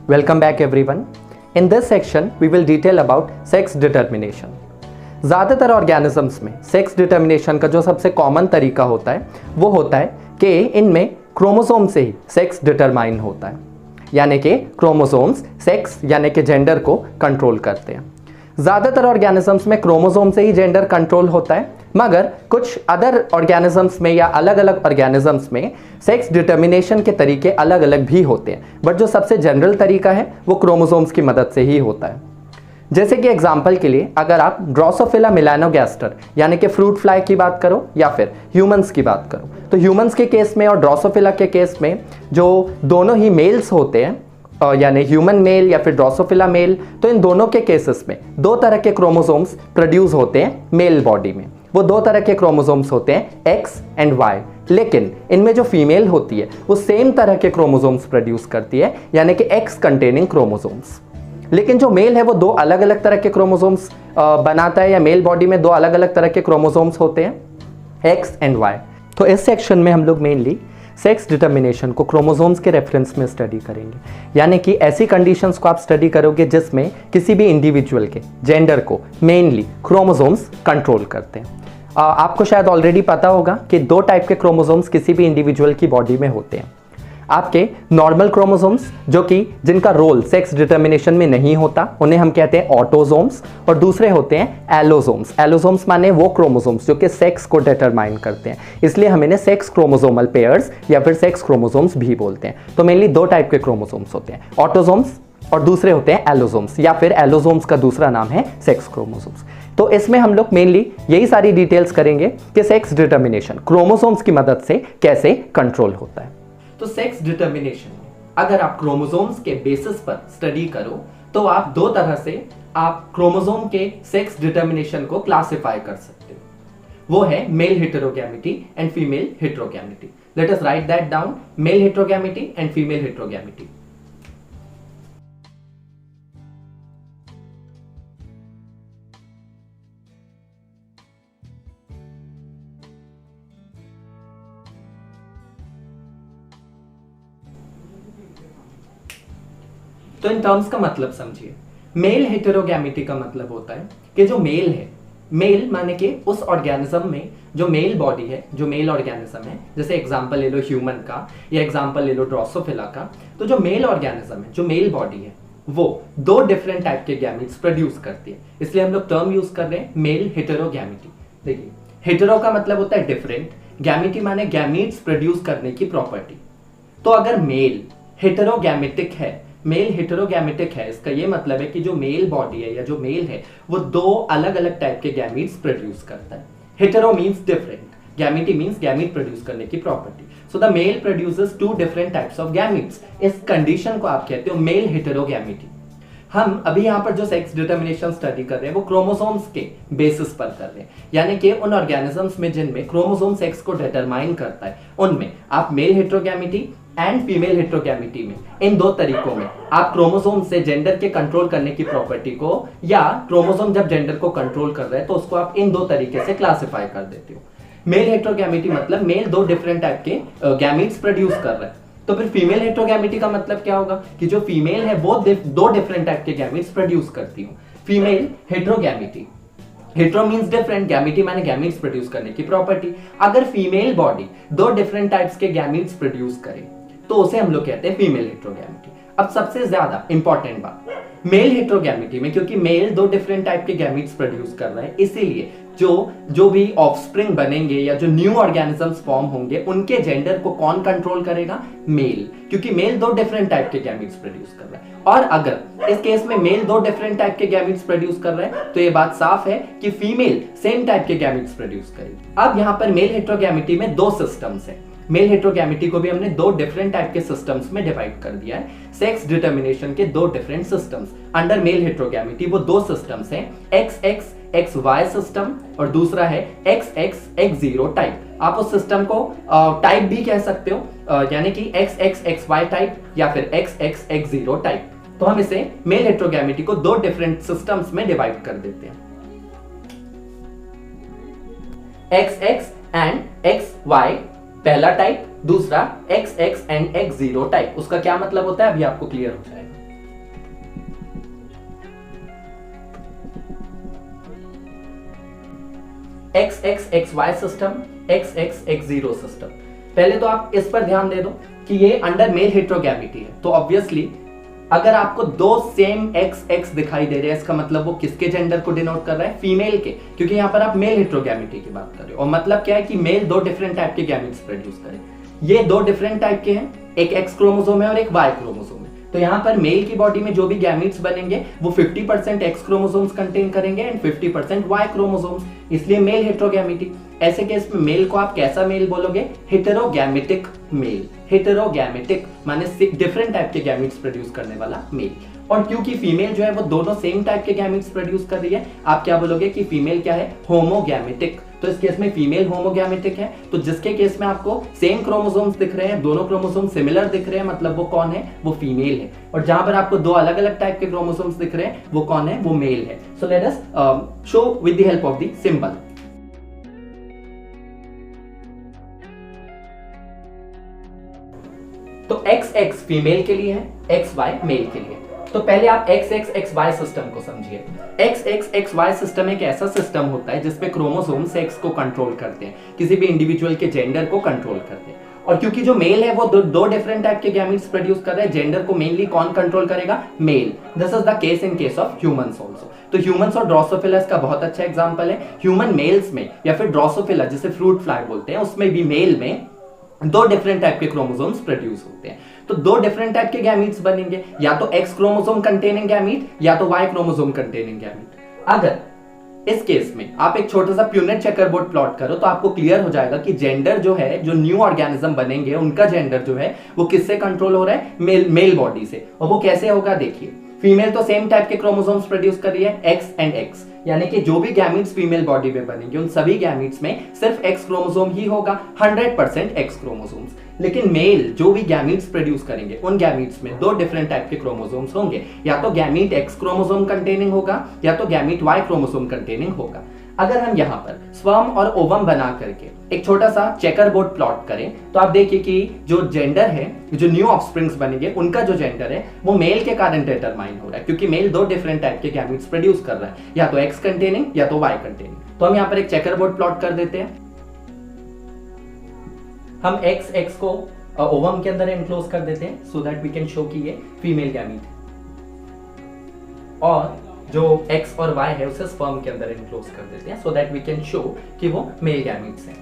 Welcome back everyone. In this section we will detail about sex determination. ज़्यादातर organisms में sex determination का जो सबसे कॉमन तरीका होता है वो होता है कि इनमें क्रोमोसोम से ही सेक्स डिटरमाइन होता है, यानी कि क्रोमोसोम्स सेक्स यानी कि जेंडर को कंट्रोल करते हैं। ज़्यादातर ऑर्गेनिजम्स में क्रोमोसोम से ही जेंडर कंट्रोल होता है, मगर कुछ अदर ऑर्गेनिजम्स में या अलग अलग ऑर्गेनिजम्स में सेक्स डिटर्मिनेशन के तरीके अलग अलग भी होते हैं, बट जो सबसे जनरल तरीका है वो क्रोमोसोम्स की मदद से ही होता है। जैसे कि एग्जाम्पल के लिए अगर आप ड्रोसोफिला मेलानोगैस्टर यानी कि फ्रूट फ्लाई की बात करो या फिर ह्यूमंस की बात करो, तो ह्यूमंस के केस में और ड्रोसोफिला के केस में जो दोनों ही मेल्स होते हैं यानी ह्यूमन मेल या फिर ड्रोसोफिला मेल, तो इन दोनों के केसेस में दो तरह के क्रोमोसोम्स प्रोड्यूस होते हैं मेल बॉडी में। वो दो तरह के क्रोमोसोम्स होते हैं एक्स एंड वाई, लेकिन इनमें जो फीमेल होती है वो सेम तरह के क्रोमोसोम्स प्रोड्यूस करती है, यानी कि एक्स कंटेनिंग क्रोमोसोम्स। लेकिन जो मेल है वो दो अलग अलग तरह के क्रोमोसोम्स बनाता है, या मेल बॉडी में दो अलग अलग तरह के क्रोमोसोम्स होते हैं एक्स एंड वाई। तो इस सेक्शन में हम लोग मेनली सेक्स डिटर्मिनेशन को क्रोमोसोम्स के रेफरेंस में स्टडी करेंगे, यानी कि ऐसी कंडीशंस को आप स्टडी करोगे जिसमें किसी भी इंडिविजुअल के जेंडर को मेनली क्रोमोसोम्स कंट्रोल करते हैं। आपको शायद ऑलरेडी पता होगा कि दो टाइप के क्रोमोसोम्स किसी भी इंडिविजुअल की बॉडी में होते हैं। आपके नॉर्मल क्रोमोसोम्स जो कि जिनका रोल सेक्स डिटर्मिनेशन में नहीं होता, उन्हें हम कहते हैं ऑटोसोम्स, और दूसरे होते हैं एलोसोम्स। एलोसोम्स माने वो क्रोमोसोम्स जो कि सेक्स को डिटरमाइन करते हैं, इसलिए हम इन्हें सेक्स क्रोमोसोमल पेयर्स या फिर सेक्स क्रोमोसोम्स भी बोलते हैं। तो मेनली दो टाइप के क्रोमोसोम्स होते हैं, ऑटोसोम्स और दूसरे होते हैं एलोसोम्स, या फिर एलोसोम्स का दूसरा नाम है सेक्स क्रोमोसोम्स। तो इसमें हम लोग मेनली यही सारी डिटेल्स करेंगे कि सेक्स डिटर्मिनेशन क्रोमोसोम्स की मदद से कैसे कंट्रोल होता है। तो सेक्स डिटर्मिनेशन में अगर आप क्रोमोसोम्स के बेसिस पर स्टडी करो तो आप दो तरह से आप क्रोमोसोम के सेक्स डिटर्मिनेशन को क्लासिफाई कर सकते हो। वो है mail heterogamety and female heterogamety. Let us right that down, mail heterogamety and female heterogamety. तो इन टर्म्स का मतलब समझिए। मेल हेटेरोगैमिटी का मतलब होता है कि जो मेल है, मेल माने कि उस ऑर्गेनिज्म में जो मेल बॉडी है, जो मेल ऑर्गेनिज्म है, जैसे एग्जांपल ले लो ह्यूमन का या एग्जांपल ले लो ड्रोसोफिला का, तो जो मेल ऑर्गेनिज्म है, जो मेल बॉडी है, वो दो डिफरेंट टाइप के गैमीट्स प्रोड्यूस करती है, इसलिए हम लोग टर्म यूज कर रहे हैं मेल हेटेरोगैमिटी। देखिए, हेटेरो का मतलब होता है डिफरेंट, गैमिटी माने गैमीट्स प्रोड्यूस करने की प्रॉपर्टी। तो अगर मेल हेटेरोगैमेटिक है, मेल हेटेरोगैमेटिक है, इसका ये मतलब है कि जो मेल बॉडी है या जो मेल है वो दो अलग अलग टाइप के गैमीट्स प्रोड्यूस करता है। Hetero means different, gamety means gamete produce करने की property. So the male produces two different types of gametes. इस कंडीशन को आप कहते हो मेल हेटेरोगैमिटी। हम अभी यहाँ पर जो सेक्स डिटर्मिनेशन स्टडी कर रहे हैं वो क्रोमोसोम्स के बेसिस पर कर रहे हैं, यानी कि उन ऑर्गेनिजम्स में जिनमें क्रोमोसोम सेक्स को डिटरमाइन करता है उनमें आप mail heterogamety and female heterogamety में, इन दो तरीकों में आप क्रोमोसोम से जेंडर के कंट्रोल करने की प्रॉपर्टी को, या क्रोमोसोम जब जेंडर को कंट्रोल कर रहे हैं तो उसको आप इन दो तरीके से क्लासिफाई कर देते हो। मेल हेटेरोगैमिटी मतलब मेल दो डिफरेंट टाइप के गैमीट्स प्रोड्यूस कर रहे हैं। तो फिर फीमेल हेटेरोगैमिटी का मतलब क्या होगा कि जो फीमेल है वो दो डिफरेंट टाइप के गैमीट्स प्रोड्यूस करती हो। Female heterogamety, hetero means different, gamety माने गैमीट्स प्रोड्यूस करने की प्रॉपर्टी। अगर फीमेल बॉडी दो डिफरेंट टाइप्स के गैमीट्स प्रोड्यूस करे तो उसे हम लोग कहते हैं फीमेल हेटेरोगैमिटी। अब सबसे ज्यादा इंपॉर्टेंट बात, मेल हेटेरोगैमिटी में क्योंकि मेल दो डिफरेंट टाइप के गैमीट्स प्रोड्यूस कर रहे हैं, इसीलिए जो भी ऑफस्प्रिंग बनेंगे या जो न्यू ऑर्गेनिजम्स फॉर्म होंगे उनके जेंडर को कौन कंट्रोल करेगा? मेल, क्योंकि मेल दो डिफरेंट टाइप के गैमीट्स प्रोड्यूस कर रहा है। और अगर इस केस में मेल दो डिफरेंट टाइप के गैमीट्स प्रोड्यूस कर रहे हैं तो ये बात साफ है कि फीमेल सेम टाइप के गैमीट्स प्रोड्यूस करेगी। अब यहाँ पर मेल हेटेरोगैमिटी में दो सिस्टम्स हैं। मेल हेटेरोगैमिटी को भी हमने दो डिफरेंट टाइप के सिस्टम्स में डिवाइड कर दिया है। सेक्स डिटर्मिनेशन के दो different systems under mail heterogamety, वो दो सिस्टम्स हैं, XX XY सिस्टम और दूसरा है XX X0 टाइप। आप उस सिस्टम को टाइप भी कह सकते हो, यानी कि XX XY टाइप या फिर XX X0 टाइप। तो हम इसे मेल हेटेरोगैमिटी को दो डिफरेंट सिस्टम्स में डिवाइड कर देते हैं, XX एंड XY पहला टाइप, दूसरा XX एंड X0 टाइप। उसका क्या मतलब होता है अभी आपको क्लियर हो जाएगा। XXXY system, XXX0 system. पहले तो आप इस पर ध्यान दे दो कि ये अंडर मेल हेटेरोगैमिटी है, तो ऑब्वियसली अगर आपको दो सेम XX दिखाई दे रहे हैं, इसका मतलब वो किसके जेंडर को डिनोट कर रहा है? फीमेल के, क्योंकि यहाँ पर आप मेल हेटेरोगैमिटी की बात कर रहे हो। और मतलब क्या है कि मेल दो डिफरेंट टाइप के गैमेट्स प्रोड्यूस करे। ये दो डिफरेंट टाइप के हैं, एक X क्रोमोसोम है और एक Y क्रोमोसोम है। तो यहाँ पर मेल की बॉडी में जो भी गैमेट्स बनेंगे वो 50% X क्रोमोसोम्स कंटेन करेंगे एंड 50% Y क्रोमोसोम्स, इसलिए मेल हेटेरोगैमिटी। ऐसे केस में मेल को आप कैसा मेल बोलोगे? Heterogametic mail. हेटेरोगैमेटिक माने डिफरेंट टाइप के गैमेट्स प्रोड्यूस करने वाला मेल। और क्योंकि फीमेल जो है वो दोनों सेम टाइप के गैमेट्स प्रोड्यूस कर रही है, आप क्या बोलोगे कि फीमेल क्या है? होमोगैमेटिक। तो इस केस में फीमेल होमोगैमेटिक है। तो जिसके केस में आपको सेम क्रोमोसोम्स दिख रहे हैं, दोनों क्रोमोसोम सिमिलर दिख रहे हैं, मतलब वो कौन है? वो फीमेल है। और जहां पर आपको दो अलग अलग टाइप के क्रोमोसोम्स दिख रहे हैं, वो कौन है? वो मेल है। So let us show with the help of the symbol. तो XX फीमेल के लिए है, XY मेल के लिए। तो पहले आप XXXY सिस्टम को समझिए। XXXY सिस्टम एक ऐसा सिस्टम होता है जिसपे क्रोमोसोम सेक्स को कंट्रोल करते हैं, किसी भी इंडिविजुअल के जेंडर को कंट्रोल करते हैं। और क्योंकि जो मेल है वो दो डिफरेंट टाइप के गैमेट्स प्रोड्यूस कर रहे हैं, जेंडर को मेनली कौन कंट्रोल करेगा? Male. This is the case in case of humans also. तो ह्यूमंस और ड्रोसोफिला इसका बहुत अच्छा एग्जांपल है। ह्यूमन मेल्स में या फिर ड्रोसोफिला जिसे फ्रूट फ्लाई बोलते हैं, उसमें भी मेल में दो डिफरेंट टाइप के क्रोमोसोम्स प्रोड्यूस होते हैं। तो दो डिफरेंट टाइप के गैमीट्स बनेंगे, या तो X क्रोमोसोम कंटेनिंग गैमीट या तो Y क्रोमोसोम कंटेनिंग गैमीट। अगर इस केस में आप एक छोटा सा प्यूनेट चेकरबोर्ड प्लॉट करो तो आपको क्लियर हो जाएगा कि जेंडर जो है, जो न्यू ऑर्गेनिज्म बनेंगे उनका जेंडर जो है वो किससे कंट्रोल हो रहा है? मेल बॉडी से। और वो कैसे होगा? देखिए, फीमेल तो सेम टाइप के क्रोमोसोम्स प्रोड्यूस कर रही है, X एंड X, यानी कि जो भी गैमीट्स फीमेल बॉडी में बनेंगे उन सभी गैमीट्स में सिर्फ X क्रोमोसोम ही होगा, 100% X क्रोमोसोम्स। लेकिन मेल जो भी गैमीट्स प्रोड्यूस करेंगे उन गैमीट्स में दो डिफरेंट टाइप के क्रोमोसोम्स होंगे, या तो गैमीट X क्रोमोसोम कंटेनिंग होगा या तो गैमीट Y क्रोमोसोम कंटेनिंग होगा। अगर हम यहाँ पर स्पर्म और ओवम बना करके एक छोटा सा चेकर बोर्ड प्लॉट करें तो आप देखिए कि जो जेंडर है, जो न्यू ऑफस्प्रिंग्स बनेंगे उनका जो जेंडर है वो मेल के कारण डिटरमाइन हो रहा है, क्योंकि मेल दो डिफरेंट टाइप के गैमीट्स प्रोड्यूस कर रहा है, या तो X कंटेनिंग या तो Y कंटेनिंग। तो हम यहाँ पर एक चेकर बोर्ड प्लॉट कर देते हैं। हम X को ओवम के अंदर एनक्लोज कर देते हैं so that we can show कि ये फीमेल गैमीट है, और जो X और Y है उसे स्पर्म के अंदर एनक्लोज कर देते हैं so that we can show कि वो मेल गैमीट्स हैं।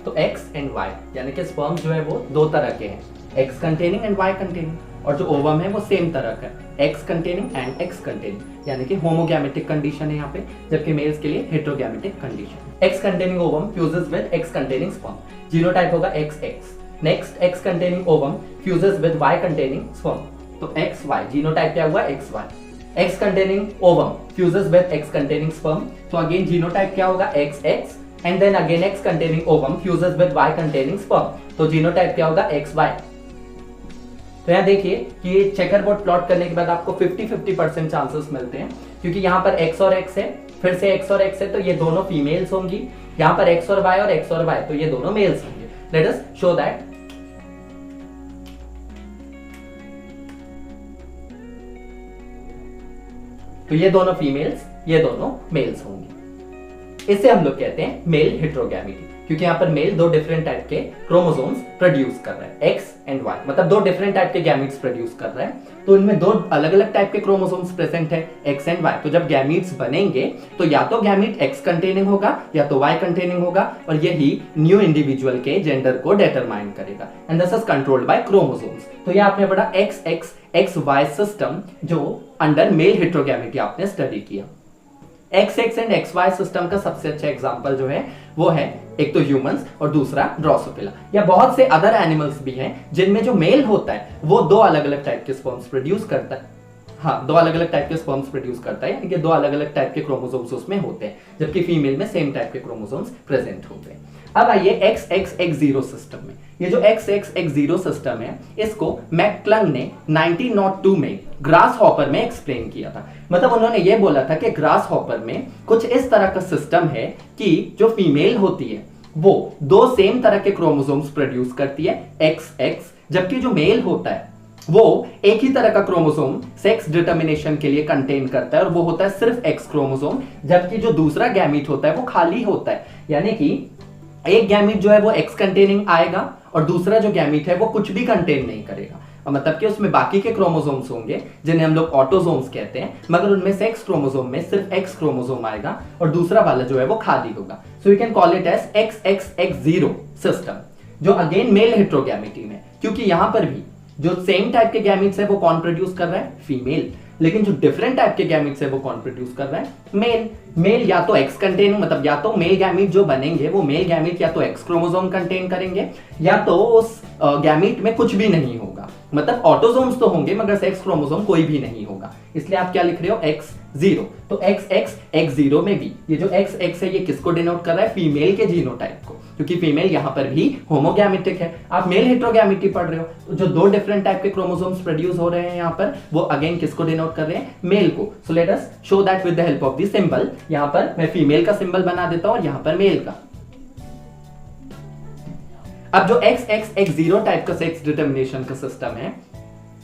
तो X एंड Y यानी कि स्पर्म जो है वो दो तरह के हैं, X containing and Y containing, और जो ओवम है वो सेम तरह का है, X containing and X containing, यानी कि होमोगैमेटिक कंडीशन है यहाँ पे, जबकि मेल्स के लिए heterogametic condition. X containing ovum fuses with X containing sperm, genotype होगा XX। Next X containing ovum fuses with Y containing sperm, तो XY, जीनोटाइप क्या हुआ? XY। X containing ovum fuses with X containing sperm, तो again genotype क्या होगा? XX, and then again X containing ovum fuses with Y containing sperm, तो genotype क्या होगा? XY। तो यहाँ देखिए कि ये चेकर बोर्ड प्लॉट करने के बाद आपको 50-50% चांसेस मिलते हैं, क्योंकि यहाँ पर X और X है, फिर से X और X है, तो ये दोनों फीमेल्स होंगी। यहाँ पर X और X और Y, तो ये दोनों मेल्स होंगे। Late us show that. तो ये दोनों फीमेल्स, ये दोनों मेल्स होंगे। इसे हम लोग कहते हैं मेल हेटेरोगैमिटी, क्योंकि यहाँ पर मेल दो डिफरेंट टाइप के क्रोमोसोम्स प्रोड्यूस कर रहा है, X एंड Y, मतलब दो डिफरेंट टाइप के गैमीट्स प्रोड्यूस कर रहा है। तो इनमें दो अलग अलग टाइप के क्रोमोसोम्स प्रेजेंट है, X एंड Y। तो जब गैमीट्स बनेंगे तो या तो गैमीट X कंटेनिंग होगा या तो Y कंटेनिंग होगा, और यही न्यू इंडिविजुअल के जेंडर को डिटरमाइन करेगा, and this is controlled by chromosomes. तो ये आपने पढ़ा XXXY सिस्टम, जो अंडर मेल हेटेरोगैमिटी आपने स्टडी किया। XX एंड XY सिस्टम का सबसे अच्छा एग्जांपल जो है वो है एक तो ह्यूमंस और दूसरा ड्रोसोफिला, या बहुत से अदर एनिमल्स भी हैं जिनमें जो मेल होता है वो दो अलग अलग टाइप के स्पर्म्स प्रोड्यूस करता है। हाँ, दो अलग अलग टाइप के स्पर्म्स प्रोड्यूस करता है, यानी कि दो अलग अलग टाइप के क्रोमोसोम्स उसमें होते हैं, जबकि फीमेल में सेम टाइप के क्रोमोसोम्स प्रेजेंट होते हैं। अब आइए XXX0 सिस्टम में। ये जो XXX0 सिस्टम है इसको मैकक्लंग ने 1902 में ग्रास हॉपर में एक्सप्लेन किया था। मतलब उन्होंने ये बोला था कि ग्रास हॉपर में कुछ इस तरह का सिस्टम है कि जो फीमेल होती है वो दो सेम तरह के क्रोमोसोम्स प्रोड्यूस करती है, XX, जबकि जो मेल होता है वो एक ही तरह का क्रोमोसोम सेक्स डिटर्मिनेशन के लिए कंटेन करता है और वो होता है सिर्फ एक्स क्रोमोसोम, जबकि जो दूसरा गैमीट होता है वो खाली होता है। यानी कि एक गैमीट जो है वो एक्स कंटेनिंग आएगा और दूसरा जो गैमीट है वो कुछ भी कंटेन नहीं करेगा, मतलब कि उसमें बाकी के क्रोमोसोम्स होंगे जिन्हें हम लोग ऑटोसोम्स कहते हैं, मगर उनमें से एक्स क्रोमोसोम में सिर्फ एक्स क्रोमोसोम आएगा और दूसरा वाला जो है वो खाली होगा। So you can call it as XXX0 system, जो अगेन मेल हेट्रोगैमिटी में, क्योंकि यहां पर भी जो सेम टाइप के गैमीट्स है वो कौन प्रोड्यूस कर रहा है, फीमेल, लेकिन जो डिफरेंट टाइप के गैमीट्स है वो कौन प्रोड्यूस कर रहा है, मेल। मेल या तो एक्स कंटेन, मतलब या तो मेल गैमीट जो बनेंगे वो मेल गैमीट या तो एक्स क्रोमोसोम कंटेन करेंगे या तो उस गैमीट में कुछ भी नहीं होगा, मतलब ऑटोसोम्स तो होंगे मगर सेक्स क्रोमोसोम कोई भी नहीं होगा। इसलिए आप क्या लिख रहे हो, X0। तो XXX0 में भी ये जो XX है ये किसको डिनोट कर रहा है, फीमेल के जीनोटाइप को, क्योंकि फीमेल यहां पर भी होमोगैमेटिक है। आप मेल हेट्रोगैमिटी पढ़ रहे हो तो जो दो डिफरेंट टाइप के क्रोमोसोम्स प्रोड्यूस हो रहे हैं यहां पर, वो अगेन किसको डिनोट कर रहे हैं, मेल को। So let us show that with the help of the symbol. यहां पर मैं फीमेल का सिंबल बना देता हूं और यहां पर मेल का। अब जो XXX0 टाइप का सेक्स डिटर्मिनेशन का सिस्टम है,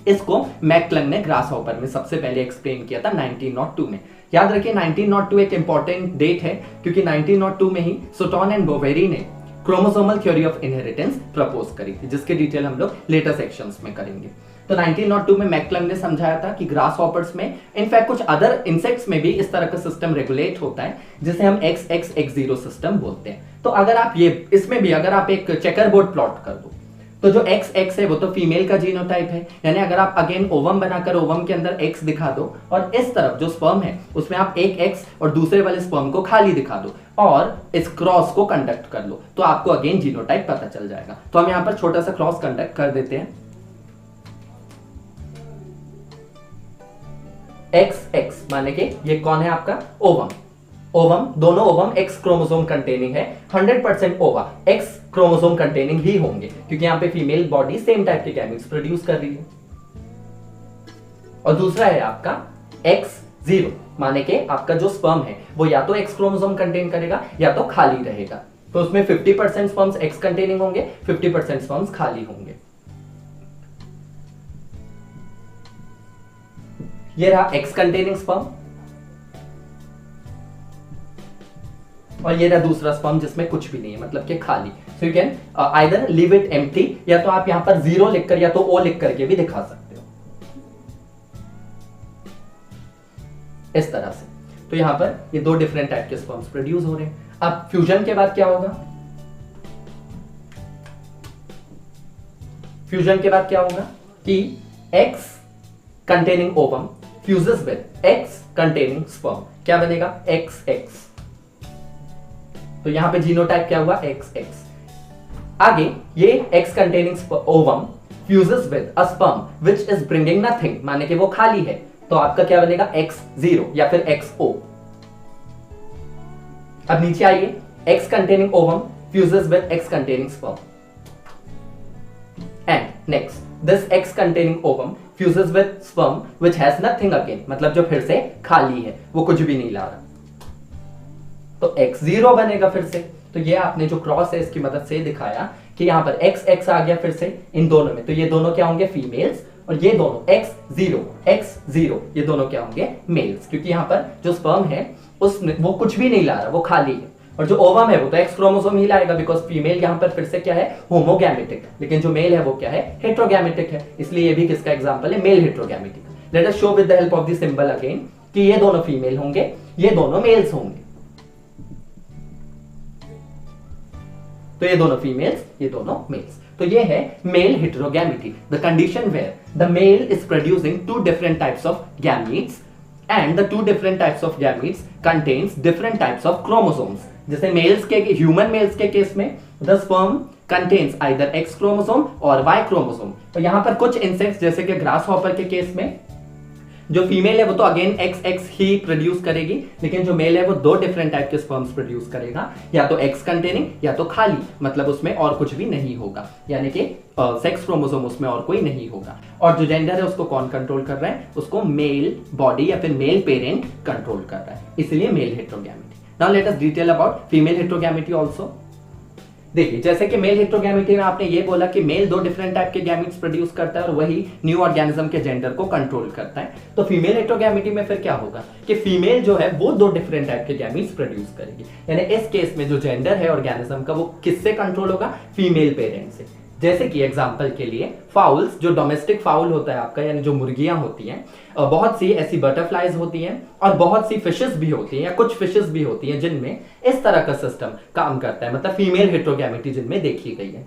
इसको मैकक्लंग ने ग्रासहॉपर में सबसे पहले एक्सप्लेन किया था 1902 में। याद रखिए 1902 एक इंपॉर्टेंट डेट है, क्योंकि 1902 में ही सोटॉन एंड बोवेरी ने chromosomal theory of inheritance propose करी थी, जिसके डिटेल हम लोग लेटर सेक्शंस में करेंगे। तो 1902 में मैकक्लंग ने समझाया था कि ग्रासहॉपर्स में, इनफैक्ट कुछ अदर इंसेक्ट्स में भी इस तरह का सिस्टम रेगुलेट होता है, जिसे हम XXX0 सिस्टम बोलते हैं। तो अगर आप ये इसमें भी अगर आप एक चेकर बोर्ड प्लॉट कर दो, तो जो XX है वो तो फीमेल का जीनोटाइप है, यानी अगर आप अगेन ओवम बनाकर ओवम के अंदर X दिखा दो और इस तरफ जो स्पर्म है उसमें आप एक X और दूसरे वाले स्पर्म को खाली दिखा दो और इस क्रॉस को कंडक्ट कर लो, तो आपको अगेन जीनोटाइप पता चल जाएगा। तो हम यहां पर छोटा सा क्रॉस कंडक्ट कर देते हैं। XX माने कि ये कौन है आपका, ओवम। ओवम, दोनों ओवम एक्स क्रोमोसोम कंटेनिंग है, 100% ओवा एक्स क्रोमोसोम कंटेनिंग ही होंगे, क्योंकि यहां पे फीमेल बॉडी सेम टाइप के गैमेट्स प्रोड्यूस कर रही है। और दूसरा है आपका X0 माने कि आपका जो स्पर्म है वो या तो एक्स क्रोमोसोम कंटेन करेगा या तो खाली रहेगा। तो उसमें 50% स्पर्म्स एक्स कंटेनिंग होंगे, 50% स्पर्म्स खाली होंगे। ये रहा एक्स कंटेनिंग स्पर्म और ये रहा दूसरा स्पर्म जिसमें कुछ भी नहीं है, मतलब कि खाली। सो you can either leave it empty, या तो आप यहां पर 0 लिखकर या तो O लिख करके भी दिखा सकते हो इस तरह से। तो यहां पर ये दो डिफरेंट टाइप के स्पर्म्स प्रोड्यूस हो रहे हैं। अब फ्यूजन के बाद क्या होगा, फ्यूजन के बाद क्या होगा कि X containing ovum fuses with X containing sperm, क्या बनेगा, XX। तो यहां पे जीनोटाइप क्या हुआ, XX। आगे ये X containing ovum fuses with a sperm which is bringing nothing, माने कि वो खाली है, तो आपका क्या बनेगा, X0 या फिर XO। अब नीचे आइए, X containing ovum fuses with X containing sperm and next this X containing ovum fuses with sperm which has nothing again, मतलब जो फिर से खाली है, वो कुछ भी नहीं ला रहा, तो X0 बनेगा फिर से। तो ये आपने जो क्रॉस है इसकी मदद से दिखाया कि यहाँ पर XX आ गया फिर से इन दोनों में, तो ये दोनों क्या होंगे, फीमेल्स, और ये दोनों X0 ये दोनों क्या होंगे, मेल्स, क्योंकि यहाँ पर जो स्पर्म है उसमें वो कुछ भी नहीं ला रहा, वो खाली है। और जो ओवम है वो तो एक्स क्रोमोसोम ही लाएगा, बिकॉज फीमेल यहां पर फिर से क्या है, होमोगैमेटिक, लेकिन जो मेल है वो क्या है, हेट्रोगैमेटिक है, इसलिए ये भी किसका एग्जांपल है, male heterogametic. Let us show with the help of the symbol again कि ये दोनों फीमेल होंगे, ये दोनों मेल्स होंगे, तो ये दोनों फीमेल्स, ये दोनों मेल्स। तो ये है male heterogamety, the condition where the male is producing two different types of gametes and the two different types of gametes contains different types of chromosomes। जैसे मेल्स के, ह्यूमन मेल्स के case में the sperm contains either X chromosome और Y chromosome. तो यहां पर कुछ insects जैसे कि ग्रासहॉपर के केस में जो फीमेल है वो तो अगेन XX ही प्रोड्यूस करेगी, लेकिन जो मेल है वो दो डिफरेंट टाइप के स्पर्म्स प्रोड्यूस करेगा, या तो X कंटेनिंग या तो खाली, मतलब उसमें और कुछ भी नहीं होगा, यानी कि सेक्स क्रोमोसोम उसमें और कोई नहीं होगा। और जो जेंडर है उसको कौन कंट्रोल कर रहा है, उसको मेल बॉडी या फिर मेल पेरेंट कंट्रोल कर रहा है, इसलिए male heterogamety. Now let us detail about female heterogamety also. देखिए जैसे कि मेल हेटेरोगैमेटी में आपने ये बोला कि मेल दो डिफरेंट टाइप के गैमीट्स प्रोड्यूस करता है और वही न्यू ऑर्गेनिज्म के जेंडर को कंट्रोल करता है, तो फीमेल हेटेरोगैमेटी में फिर क्या होगा कि फीमेल जो है वो दो डिफरेंट टाइप के गैमीट्स प्रोड्यूस करेगी। यानी इस केस में जो जेंडर है ऑर्गेनिज्म का वो किससे कंट्रोल होगा, फीमेल पेरेंट से। जैसे कि एग्जांपल के लिए फाउल्स, जो डोमेस्टिक फाउल होता है आपका, यानी जो मुर्गियां होती हैं, बहुत सी ऐसी बटरफ्लाइज होती हैं और बहुत सी फिशेस भी होती हैं या कुछ फिशेस भी होती हैं जिनमें इस तरह का सिस्टम काम करता है, मतलब फीमेल हेटेरोगैमेटी जिनमें देखी गई है।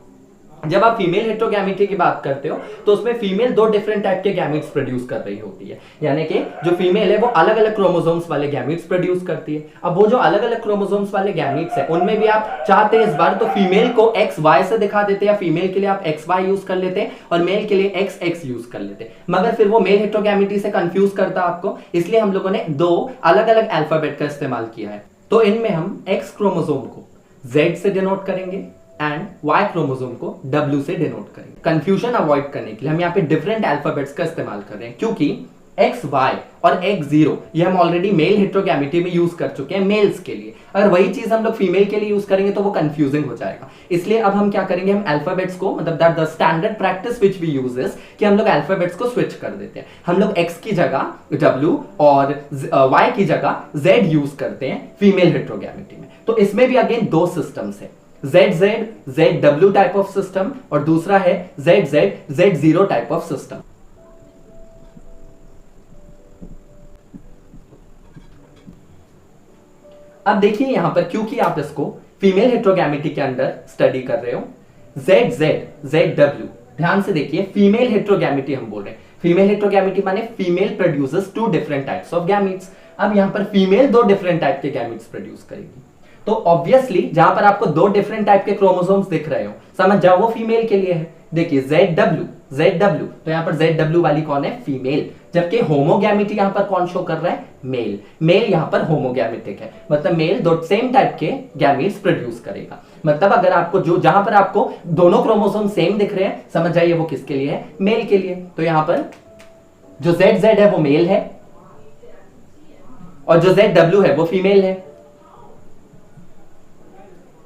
जब आप फीमेल हेटेरोगैमेटी की बात करते हो तो उसमें फीमेल दो डिफरेंट टाइप के गैमीट्स प्रोड्यूस कर रही होती है, यानी कि जो फीमेल है वो अलग अलग क्रोमोसोम्स वाले गैमीट्स प्रोड्यूस करती है। अब वो जो अलग अलग क्रोमोसोम्स वाले गैमीट्स है उनमें भी आप चाहते हैं इस बार तो फीमेल को एक्स वाई से दिखा देते, या फीमेल के लिए आप एक्स वाई यूज कर लेते और मेल के लिए एक्स एक्स यूज कर लेते, मगर फिर वो मेल हेटेरोगैमेटी से कंफ्यूज करता आपको, इसलिए हम लोगों ने दो अलग अलग अल्फाबेट का इस्तेमाल किया है। तो इनमें हम एक्स क्रोमोसोम को Z से डिनोट करेंगे एंड Y क्रोमोसोम को W से डिनोट करेंगे। कंफ्यूजन अवॉइड करने के लिए हम यहाँ पे डिफरेंट अल्फाबेट्स का इस्तेमाल कर रहे हैं, क्योंकि XY और X0 ये हम ऑलरेडी मेल हेटेरोगैमेटी में यूज कर चुके हैं मेल्स के लिए। अगर वही चीज हम लोग फीमेल के लिए यूज करेंगे तो वो कंफ्यूजिंग हो जाएगा, इसलिए अब हम क्या करेंगे, हम अल्फाबेट्स को, मतलब that the standard practice which we use is कि हम लोग अल्फाबेट्स को स्विच कर देते हैं। हम लोग X की जगह W और Y की जगह Z यूज करते हैं फीमेल हेटेरोगैमेटी में। तो इसमें भी अगेन दो सिस्टम्स है, ZZ ZW type of system और दूसरा है ZZ Z0 type of system. अब देखिए यहां पर, क्योंकि आप इसको फीमेल हेटेरोगैमेटी के अंदर स्टडी कर रहे हो, ZZ ZW, ध्यान से देखिए फीमेल हेटेरोगैमेटी हम बोल रहे हैं। फीमेल हेटेरोगैमेटी माने female produces two different types of gametes. अब यहां पर फीमेल दो डिफरेंट टाइप के गैमीट्स प्रोड्यूस करेगी, तो ऑब्वियसली जहां पर आपको दो डिफरेंट टाइप के क्रोमोसोम्स दिख रहे हो, समझ जाओ वो फीमेल के लिए है। देखिए ZW, तो यहां पर ZW वाली कौन है, फीमेल, जबकि होमोगैमेटी यहां पर कौन शो कर रहा है, मेल। मेल यहां पर होमोगैमेटिक है, मतलब मेल दो सेम टाइप के गैमीट्स प्रोड्यूस करेगा। मतलब अगर आपको जो जहां पर आपको दोनों क्रोमोसोम सेम दिख रहे हैं, समझ जाइए वो किसके लिए है, मेल के लिए। तो यहां पर जो ZZ है वो मेल है और जो ZW है वो फीमेल है।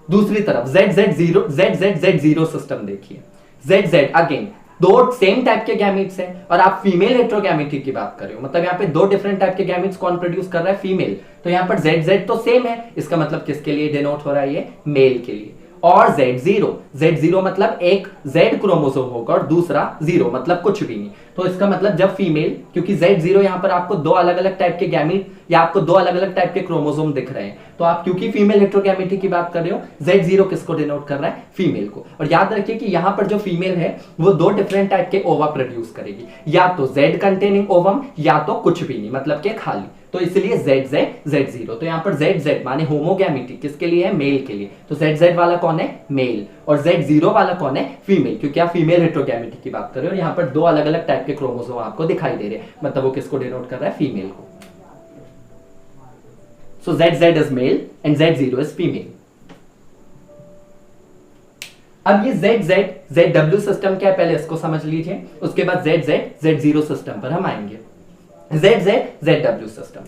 दूसरी तरफ ZZ सिस्टम देखिए, ZZ अगेन दो सेम टाइप के गैमीट्स हैं और आप फीमेल हेटेरोगैमेटी की बात कर रहे हो, मतलब यहाँ पे दो डिफरेंट टाइप के गैमीट्स कौन प्रोड्यूस कर रहा है, फीमेल। तो यहाँ पर ZZ तो सेम है, इसका मतलब किसके लिए डिनोट हो रहा है, ये मेल के लिए। और Z0 मतलब एक Z क्रोमोसोम होगा और दूसरा 0 मतलब कुछ भी नहीं। तो इसका मतलब जब फीमेल, क्योंकि Z0 यहां पर आपको दो अलग अलग टाइप के गैमीट या आपको दो अलग अलग टाइप के क्रोमोसोम दिख रहे हैं, तो आप क्योंकि फीमेल हेटेरोगैमेटी की बात कर रहे हो, Z0 किसको डिनोट कर रहा है, फीमेल को। और याद रखिए कि यहां पर जो फीमेल है वो दो डिफरेंट टाइप के ओवा प्रोड्यूस करेगी, या तो Z कंटेनिंग ओवम या तो कुछ भी नहीं, मतलब के खाली। तो इसलिए ZZ Z0, तो यहां पर ZZ माने होमोगैमेटी किसके लिए है, मेल के लिए। तो ZZ वाला कौन है, मेल, और Z0 वाला कौन है, फीमेल, क्योंकि आप फीमेल हेटेरोगैमेटी की बात कर रहे हो। यहां पर दो अलग अलग टाइप के क्रोमोसोम आपको दिखाई दे रहे हैं, मतलब वो किसको डिनोट कर रहा है, फीमेल को। सो ZZ is male and Z0 is female. अब ये ZZ ZW सिस्टम क्या है, पहले इसको समझ लीजिए, उसके बाद ZZ Z0 सिस्टम पर हम आएंगे। ZZ ZW सिस्टम,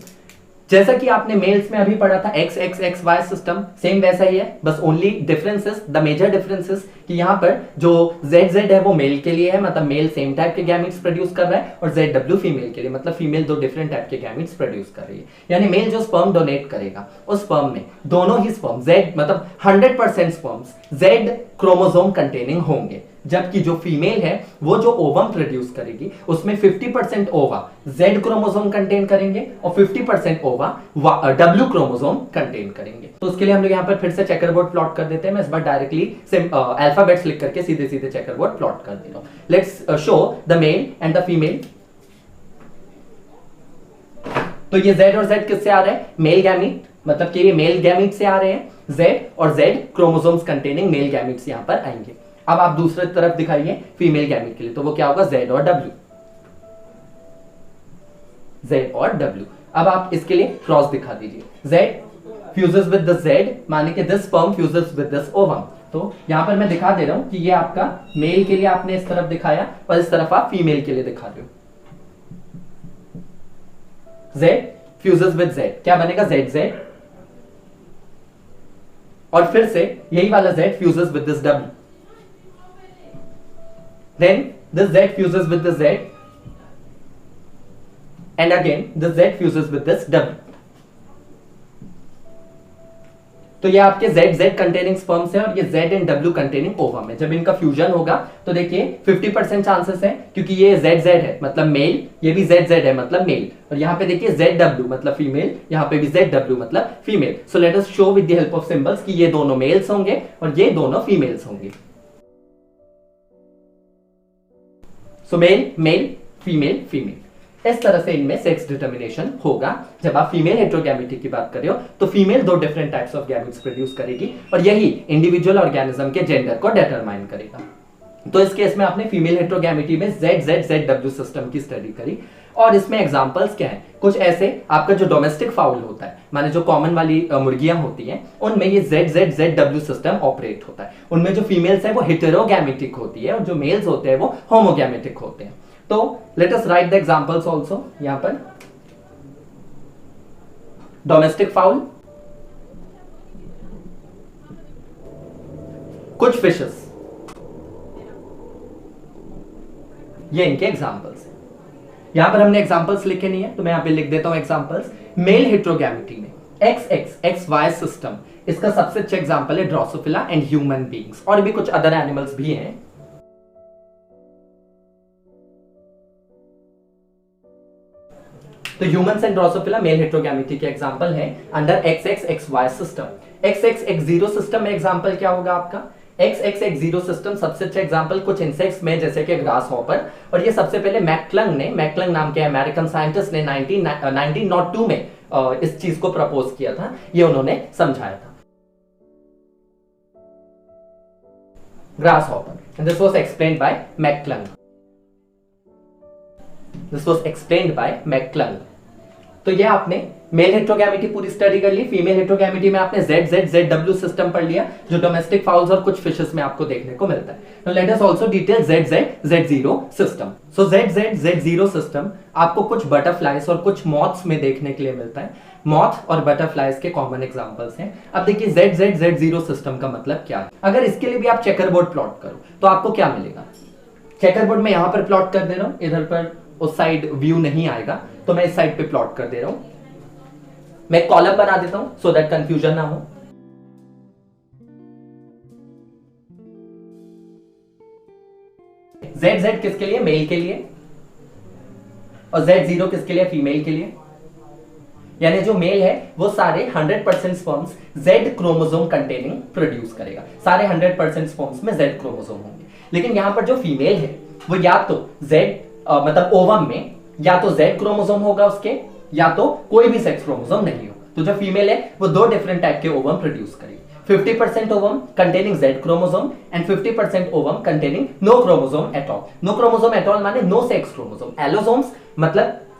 जैसा कि आपने मेल्स में अभी पढ़ा था XXXY सिस्टम, सेम वैसा ही है, बस only differences, the major differences कि यहां पर जो ZZ है वो मेल के लिए है, मतलब मेल सेम टाइप के गैमीट्स प्रोड्यूस कर रहा है, और ZW फीमेल के लिए, मतलब फीमेल दो डिफरेंट टाइप के गैमीट्स प्रोड्यूस कर रही है। यानी मेल जो स्पर्म डोनेट करेगा उस स्पर्म में दोनों ही स्पर्म Z, मतलब 100% स्पर्म्स Z क्रोमोसोम कंटेनिंग होंगे, जबकि जो फीमेल है वो जो ओवम प्रोड्यूस करेगी उसमें 50% ओवा Z क्रोमोसोम कंटेन करेंगे और 50% ओवा W क्रोमोसोम कंटेन करेंगे। तो उसके लिए हम लोग यहाँ पर फिर से चेकरबोर्ड प्लॉट कर देते हैं। मैं इस बार डायरेक्टली अल्फाबेट्स लिख करके सीधे सीधे चेकरबोर्ड प्लॉट कर दे रहा हूं। Let's show the male and the female. तो ये Z और Z किससे आ रहे हैं, मेल गैमीट, मतलब कि ये मेल गैमीट से आ रहे हैं, Z और Z chromosomes containing male gametes यहां पर आएंगे। अब आप दूसरी तरफ दिखाइए फीमेल गैमीट के लिए, तो वो क्या होगा, Z और W, Z और W। अब आप इसके लिए क्रॉस दिखा दीजिए, Z fuses with the Z, माने कि this sperm fuses with this ovum. तो यहां पर मैं दिखा दे रहा हूं कि ये आपका मेल के लिए आपने इस तरफ दिखाया और इस तरफ आप फीमेल के लिए दिखा रहे हो। Z फ्यूजेस विद Z, क्या बनेगा, ZZ, और फिर से यही वाला Z fuses with this W, then this Z fuses with this Z and again this Z fuses with this W. तो ये आपके Z कंटेनिंग स्पर्म्स है और ये Z and W containing ovum है। जब इनका फ्यूजन होगा तो देखिए 50% चांसेस है, क्योंकि ये ZZ है मतलब मेल, ये भी ZZ है मतलब मेल, और यहाँ पे देखिए ZW मतलब फीमेल, यहाँ पे भी ZW मतलब female. So let us show with the help of symbols कि ये दोनों मेल्स होंगे और ये दोनों फीमेल्स होंगे। सो मेल मेल, फीमेल फीमेल, इस तरह से इनमें सेक्स डिटर्मिनेशन होगा। जब आप फीमेल हेटेरोगैमेटी की बात कर रहे हो तो फीमेल दो different types of gametes produce करेगी और यही इंडिविजुअल ऑर्गेनिज्म के जेंडर को डिटरमाइन करेगा। तो इस केस में आपने फीमेल हेटेरोगैमेटी में ZZ सिस्टम की स्टडी करी और इसमें एग्जांपल्स क्या है, कुछ ऐसे आपका जो डोमेस्टिक फाउल होता है, माने जो कॉमन वाली मुर्गियां होती हैं, उनमें ये ZZ सिस्टम ऑपरेट होता है। उनमें जो फीमेल्स है वो हेटेरोगैमेटिक होती है और जो मेल्स होते हैं वो होमोगैमेटिक होते हैं। तो let us right the examples also. यहां पर डोमेस्टिक फाउल, कुछ फिशेस, ये इनके एग्जांपल्स हैं। यहां पर हमने एग्जांपल्स लिखे नहीं है तो मैं यहां पे लिख देता हूं एग्जांपल्स। मेल हेटेरोगैमेटी में XXXY सिस्टम, इसका सबसे अच्छा एग्जांपल है ड्रोसोफिला एंड ह्यूमन बीइंग्स, और भी कुछ अदर एनिमल्स भी हैं। तो humans and Drosophila mail heterogamety के एग्जांपल है under XXXY system. XXX0 system में एग्जांपल क्या होगा आपका? XXX0 सिस्टम सबसे अच्छा एग्जांपल कुछ इंसेक्ट्स में जैसे कि ग्रास हॉपर, और ये सबसे पहले मैकक्लंग नाम के अमेरिकन साइंटिस्ट ने 1902 में इस चीज को प्रपोज किया था, ये उन्होंने समझाया था। Grasshopper, and this was explained by McClung. तो ये आपने मेल हेटेरोगैमेटी पूरी स्टडी कर ली। फीमेल हेटेरोगैमेटी में आपने ZZZW सिस्टम पढ़ लिया जो डोमेस्टिक फाउल्स और कुछ फिशेस में आपको देखने को मिलता है। Now let us also detail ZZZ0 system. So ZZZ0 system आपको कुछ बटरफ्लाइज और कुछ मॉथ्स में देखने के लिए मिलता है। मॉथ और बटरफ्लाइज के कॉमन एग्जांपल्स हैं। अब देखिए ZZZ0 सिस्टम का मतलब क्या है। अगर इसके लिए भी आप चेकर बोर्ड प्लॉट करो तो आपको क्या मिलेगा? चेकर बोर्ड में यहां पर प्लॉट कर दे रहा हूं, इधर पर उस साइड व्यू नहीं आएगा तो मैं इस साइड पे प्लॉट कर दे रहा हूं। मैं कॉलम बना देता हूं सो दैट कंफ्यूजन ना हो। ZZ किसके लिए? मेल के लिए, और Z0 किसके लिए? फीमेल के लिए। यानी जो मेल है वो सारे 100% sperms Z chromosome containing produce करेगा। सारे 100% स्पर्म्स में Z क्रोमोसोम होंगे। लेकिन यहां पर जो फीमेल है वो या तो Z मतलब ओवम में या तो Z क्रोमोसोम होगा उसके, या तो कोई भी सेक्स क्रोमोसोम नहीं हो। तो जो फीमेल है वो दो डिफरेंट टाइप के ओवम प्रोड्यूस करेगी। 50% ovum containing Z chromosome and 50% ovum containing no chromosome at all. No chromosome at all माने नो सेक्स क्रोमोसोम।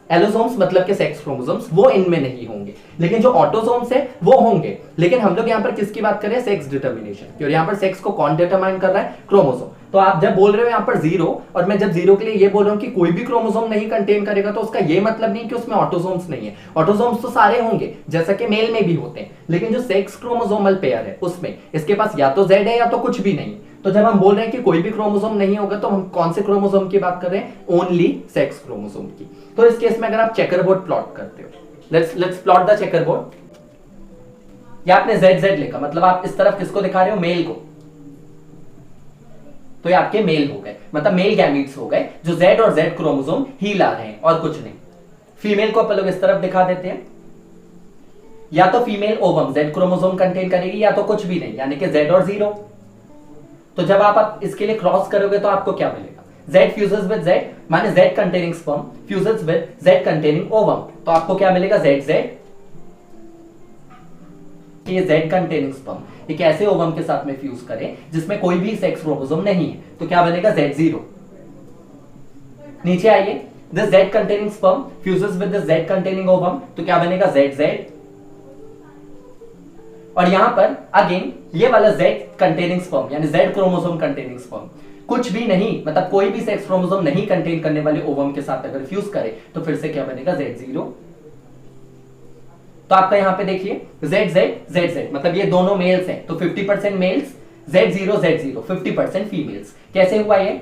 एलोसोम्स मतलब के सेक्स क्रोमोसोम्स वो इनमें नहीं होंगे, लेकिन जो ऑटोसोम्स है वो होंगे। लेकिन हम लोग यहाँ पर किसकी बात कर रहे हैं? सेक्स डिटर्मिनेशन की। और यहाँ पर सेक्स को कौन डिटरमाइन कर रहा है? क्रोमोसोम। तो आप जब बोल रहे हो यहाँ पर 0 और मैं जब 0 के लिए ये बोल रहा हूँ कि कोई भी क्रोमोसोम नहीं कंटेन करेगा, तो उसका ये मतलब नहीं कि उसमें ऑटोसोम्स नहीं है। ऑटोसोम्स तो सारे होंगे जैसा कि मेल में भी होते हैं, लेकिन जो सेक्स क्रोमोसोमल पेयर है उसमें इसके पास या तो Z है या तो कुछ भी नहीं। तो जब हम बोल रहे हैं कि कोई भी क्रोमोसोम नहीं होगा तो हम कौन से क्रोमोसोम की बात कर रहे हैं? ओनली सेक्स क्रोमोसोम की। तो इस केस में अगर आप चेकर बोर्ड प्लॉट करते हो, let's plot the checker board. या आपने ZZ लिखा, मतलब आप इस तरफ किसको दिखा रहे हो? मेल को। तो ये आपके मेल हो गए, मतलब मेल गैमीट्स हो गए जो Z और Z क्रोमोसोम ही ला रहे हैं और कुछ नहीं। फीमेल को अपन लोग इस तरफ दिखा देते हैं, या तो female ovum Z chromosome contain करेगी या तो कुछ भी नहीं, यानी कि Z और 0। तो जब आप इसके लिए क्रॉस करोगे तो आपको क्या मिलेगा? Z फ्यूजेस विद Z माने Z containing sperm fuses with Z containing ovum. तो आपको क्या मिलेगा? ZZ। ये Z कंटेनिंग स्पर्म एक ऐसे ओवम के साथ में फ्यूज करें जिसमें कोई भी सेक्स क्रोमोसोम नहीं है, तो क्या बनेगा? Z0। नीचे आइए, this Z containing sperm fuses with this Z containing ovum, तो क्या बनेगा? ZZ। और यहां पर अगेन ये वाला Z कंटेनिंग स्पर्म यानी Z क्रोमोसोम कंटेनिंग स्पर्म कुछ भी नहीं, मतलब कोई भी सेक्स क्रोमोसोम नहीं कंटेन करने वाले ओवम के साथ अगर फ्यूज करे तो फिर से क्या बनेगा? Z0। तो आपका यहाँ पे देखिए ZZ मतलब ये दोनों मेल्स हैं, तो 50% मेल्स, Z0 50% फीमेल्स। कैसे हुआ ये?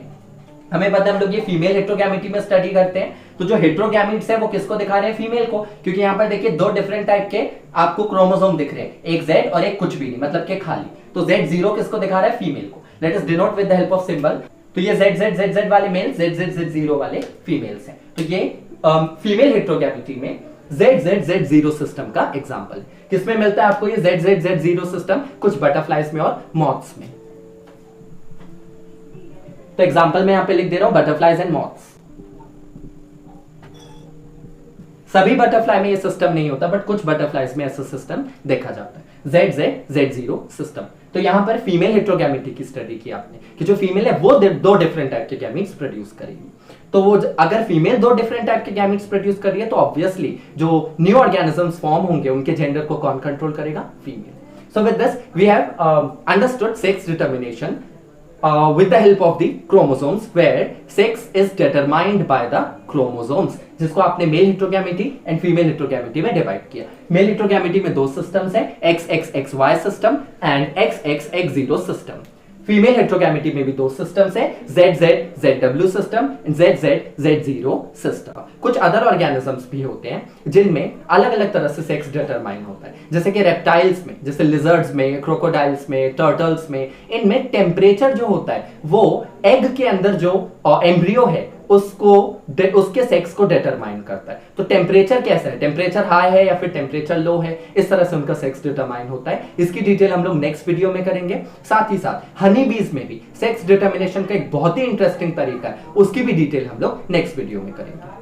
हमें पता है, हम लोग ये फीमेल हेट्रोगैमेटी में स्टडी करते हैं, तो जो हेट्रोगैमेट्स है वो किसको दिखा रहे हैं? फीमेल को, क्योंकि यहाँ पर देखिए दो डिफरेंट टाइप के आपको क्रोमोसोम दिख रहे हैं, एक Z और एक कुछ भी नहीं, मतलब के खाली। तो Z0 किसको दिखा रहा है? फीमेल को। Let us denote with the help of symbol. तो ये ZZ वाले मेल, ZZ वाले फीमेल्स हैं। तो ये फीमेल हेट्रोगैमेटी में ZZ सिस्टम का एग्जांपल है। किसमें मिलता है आपको ये ZZ सिस्टम? कुछ बटरफ्लाइज में और मॉथ्स में। तो एग्जांपल मैं यहां पे लिख दे रहा हूं, बटरफ्लाइज एंड मॉथ्स। सभी बटरफ्लाई में ये सिस्टम नहीं होता, बट कुछ बटरफ्लाइज में ऐसा सिस्टम देखा जाता है, ZZ सिस्टम। तो यहां पर फीमेल हेट्रोगैमेटी की स्टडी की आपने, कि जो फीमेल है वो दो डिफरेंट टाइप के गैमीट्स प्रोड्यूस करेगी। तो वो अगर फीमेल दो डिफरेंट टाइप के गैमीट्स प्रोड्यूस कर रही है, तो ऑब्वियसली जो न्यू ऑर्गेनिजम्स फॉर्म होंगे उनके जेंडर को कौन कंट्रोल करेगा? Female. So with this we have understood sex determination with the help of the chromosomes, where sex is determined by the chromosomes, जिसको आपने मेल हेट्रोगैमेटी एंड फीमेल हेट्रोगैमेटी में divide किया। Mail हेट्रोगैमेटी में दो सिस्टम्स हैं, XXXY system and XXX0 system. Female heterogamety में भी दो सिस्टम्स हैं, ZZZW system and ZZZ0 system. कुछ अदर ऑर्गेनिजम्स भी होते हैं जिनमें अलग अलग तरह से सेक्स डिटरमाइन होता है, जैसे कि रेप्टाइल्स में, जैसे लिजर्ड्स में, क्रोकोडाइल्स में, टर्टल्स में। इनमें टेम्परेचर जो होता है वो एग के अंदर जो एम्ब्रियो है उसके सेक्स को डिटरमाइन करता है। तो टेम्परेचर कैसा है, टेम्परेचर हाई है या फिर टेम्परेचर लो है, इस तरह से उनका सेक्स डिटरमाइन होता है। इसकी डिटेल हम लोग नेक्स्ट वीडियो में करेंगे। साथ ही साथ हनी बीज में भी सेक्स डिटरमिनेशन का एक बहुत ही इंटरेस्टिंग तरीका है, उसकी भी डिटेल हम लोग नेक्स्ट वीडियो में करेंगे।